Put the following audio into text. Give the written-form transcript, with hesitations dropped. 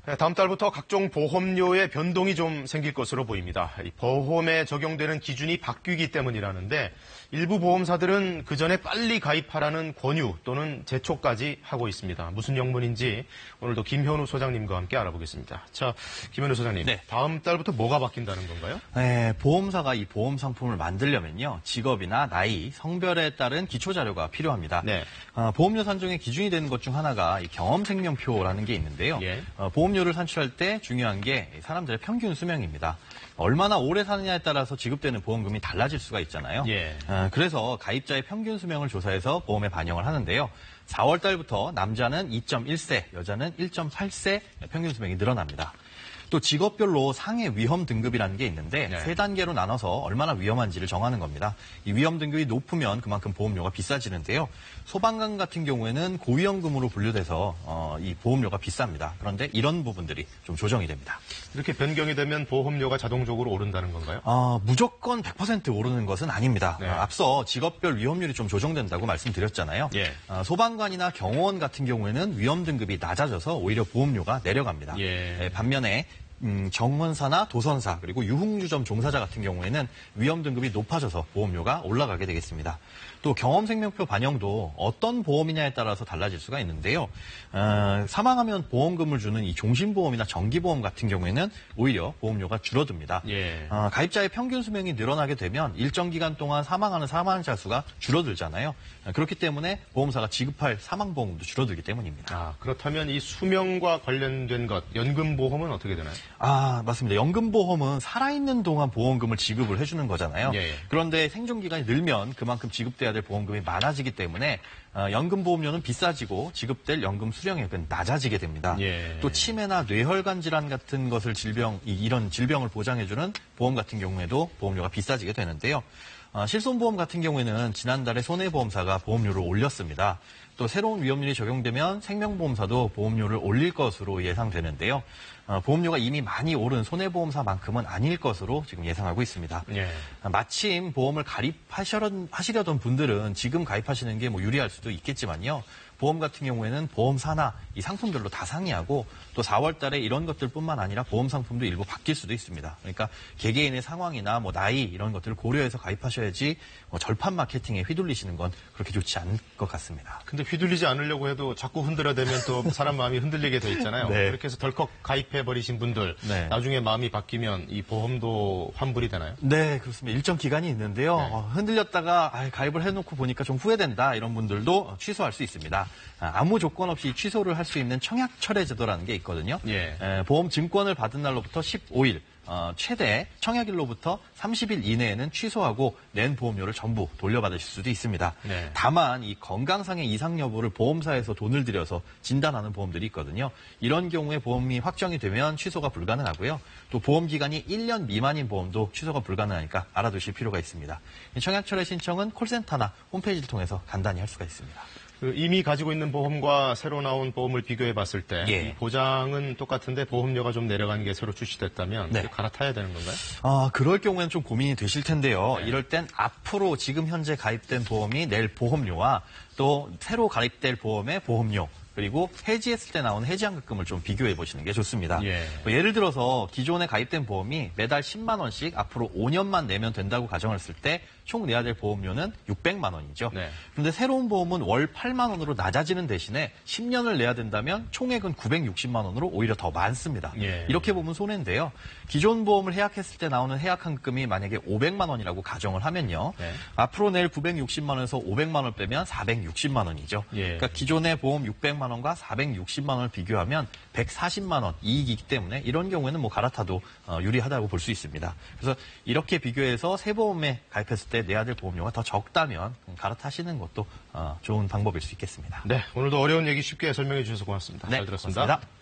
네, 다음 달부터 각종 보험료의 변동이 좀 생길 것으로 보입니다. 이 보험에 적용되는 기준이 바뀌기 때문이라는데 일부 보험사들은 그 전에 빨리 가입하라는 권유 또는 재촉까지 하고 있습니다. 무슨 영문인지 오늘도 김현우 소장님과 함께 알아보겠습니다. 자, 김현우 소장님, 네. 다음 달부터 뭐가 바뀐다는 건가요? 네, 보험사가 이 보험 상품을 만들려면요, 직업이나 나이, 성별에 따른 기초 자료가 필요합니다. 네. 보험료 산정의 기준이 되는 것 중 하나가 이 경험생명표라는 게 있는데요. 예. 보험료를 산출할 때 중요한 게 사람들의 평균 수명입니다. 얼마나 오래 사느냐에 따라서 지급되는 보험금이 달라질 수가 있잖아요. 예. 그래서 가입자의 평균 수명을 조사해서 보험에 반영을 하는데요. 4월 달부터 남자는 2.1세, 여자는 1.8세 평균 수명이 늘어납니다. 또 직업별로 상해 위험 등급이라는 게 있는데 네. 3단계로 나눠서 얼마나 위험한지를 정하는 겁니다. 이 위험 등급이 높으면 그만큼 보험료가 비싸지는데요. 소방관 같은 경우에는 고위험금으로 분류돼서 이 보험료가 비쌉니다. 그런데 이런 부분들이 좀 조정이 됩니다. 이렇게 변경이 되면 보험료가 자동적으로 오른다는 건가요? 무조건 100% 오르는 것은 아닙니다. 네. 앞서 직업별 위험률이 좀 조정된다고 말씀드렸잖아요. 예. 소방관이나 경호원 같은 경우에는 위험 등급이 낮아져서 오히려 보험료가 내려갑니다. 예. 반면에 정원사나 도선사 그리고 유흥주점 종사자 같은 경우에는 위험 등급이 높아져서 보험료가 올라가게 되겠습니다. 또 경험생명표 반영도 어떤 보험이냐에 따라서 달라질 수가 있는데요. 사망하면 보험금을 주는 이 종신보험이나 정기보험 같은 경우에는 오히려 보험료가 줄어듭니다. 예. 가입자의 평균 수명이 늘어나게 되면 일정 기간 동안 사망하는 사망자 수가 줄어들잖아요. 그렇기 때문에 보험사가 지급할 사망보험도 줄어들기 때문입니다. 그렇다면 이 수명과 관련된 것, 연금보험은 어떻게 되나요? 맞습니다. 연금보험은 살아있는 동안 보험금을 지급을 해주는 거잖아요. 예. 그런데 생존기간이 늘면 그만큼 지급돼야 될 보험금이 많아지기 때문에 연금보험료는 비싸지고 지급될 연금 수령액은 낮아지게 됩니다. 예. 또 치매나 뇌혈관 질환 같은 것을 이런 질병을 보장해주는 보험 같은 경우에도 보험료가 비싸지게 되는데요. 실손보험 같은 경우에는 지난달에 손해보험사가 보험료를 올렸습니다. 또 새로운 위험률이 적용되면 생명보험사도 보험료를 올릴 것으로 예상되는데요. 보험료가 이미 많이 오른 손해보험사만큼은 아닐 것으로 지금 예상하고 있습니다. 예. 마침 보험을 가입하시려던 분들은 지금 가입하시는 게 유리할 수도 있겠지만요. 보험 같은 경우에는 보험사나 이 상품별로 다 상이하고 또 4월 달에 이런 것들뿐만 아니라 보험 상품도 일부 바뀔 수도 있습니다. 그러니까 개개인의 상황이나 나이 이런 것들을 고려해서 가입하셔야지 절판 마케팅에 휘둘리시는 건 그렇게 좋지 않을 것 같습니다. 근데 휘둘리지 않으려고 해도 자꾸 흔들어대면 또 사람 마음이 흔들리게 돼 있잖아요. 네. 그렇게 해서 덜컥 가입해버리신 분들 네. 나중에 마음이 바뀌면 이 보험도 환불이 되나요? 네, 그렇습니다. 일정 기간이 있는데요. 네. 흔들렸다가 가입을 해놓고 보니까 좀 후회된다 이런 분들도 취소할 수 있습니다. 아무 조건 없이 취소를 할 수 있는 청약철회 제도라는 게 있거든요. 예. 보험 증권을 받은 날로부터 15일, 최대 청약일로부터 30일 이내에는 취소하고 낸 보험료를 전부 돌려받으실 수도 있습니다. 네. 다만 이 건강상의 이상 여부를 보험사에서 돈을 들여서 진단하는 보험들이 있거든요. 이런 경우에 보험이 확정이 되면 취소가 불가능하고요. 또 보험 기간이 1년 미만인 보험도 취소가 불가능하니까 알아두실 필요가 있습니다. 청약철회 신청은 콜센터나 홈페이지를 통해서 간단히 할 수가 있습니다. 이미 가지고 있는 보험과 새로 나온 보험을 비교해 봤을 때 예. 이 보장은 똑같은데 보험료가 좀 내려가는 게 새로 출시됐다면 네. 갈아타야 되는 건가요? 그럴 경우에는 좀 고민이 되실 텐데요. 네. 이럴 땐 앞으로 지금 현재 가입된 보험이 낼 보험료와 또 새로 가입될 보험의 보험료 그리고 해지했을 때 나오는 해지환급금을 좀 비교해 보시는 게 좋습니다. 예. 예를 들어서 기존에 가입된 보험이 매달 10만 원씩 앞으로 5년만 내면 된다고 가정했을 때 총 내야 될 보험료는 600만 원이죠. 네. 그런데 새로운 보험은 월 8만 원으로 낮아지는 대신에 10년을 내야 된다면 총액은 960만 원으로 오히려 더 많습니다. 예. 이렇게 보면 손해인데요. 기존 보험을 해약했을 때 나오는 해약환급금이 만약에 500만 원이라고 가정을 하면요. 네. 앞으로 낼 960만 원에서 500만 원 빼면 460만 원이죠. 예. 그러니까 기존의 보험 600만 원과 460만 원을 비교하면 140만 원 이익이기 때문에 이런 경우에는 갈아타도 유리하다고 볼 수 있습니다. 그래서 이렇게 비교해서 새 보험에 가입했을 때 내야 될 보험료가 더 적다면 갈아타시는 것도 좋은 방법일 수 있겠습니다. 네, 오늘도 어려운 얘기 쉽게 설명해 주셔서 고맙습니다. 네, 잘 들었습니다. 고맙습니다.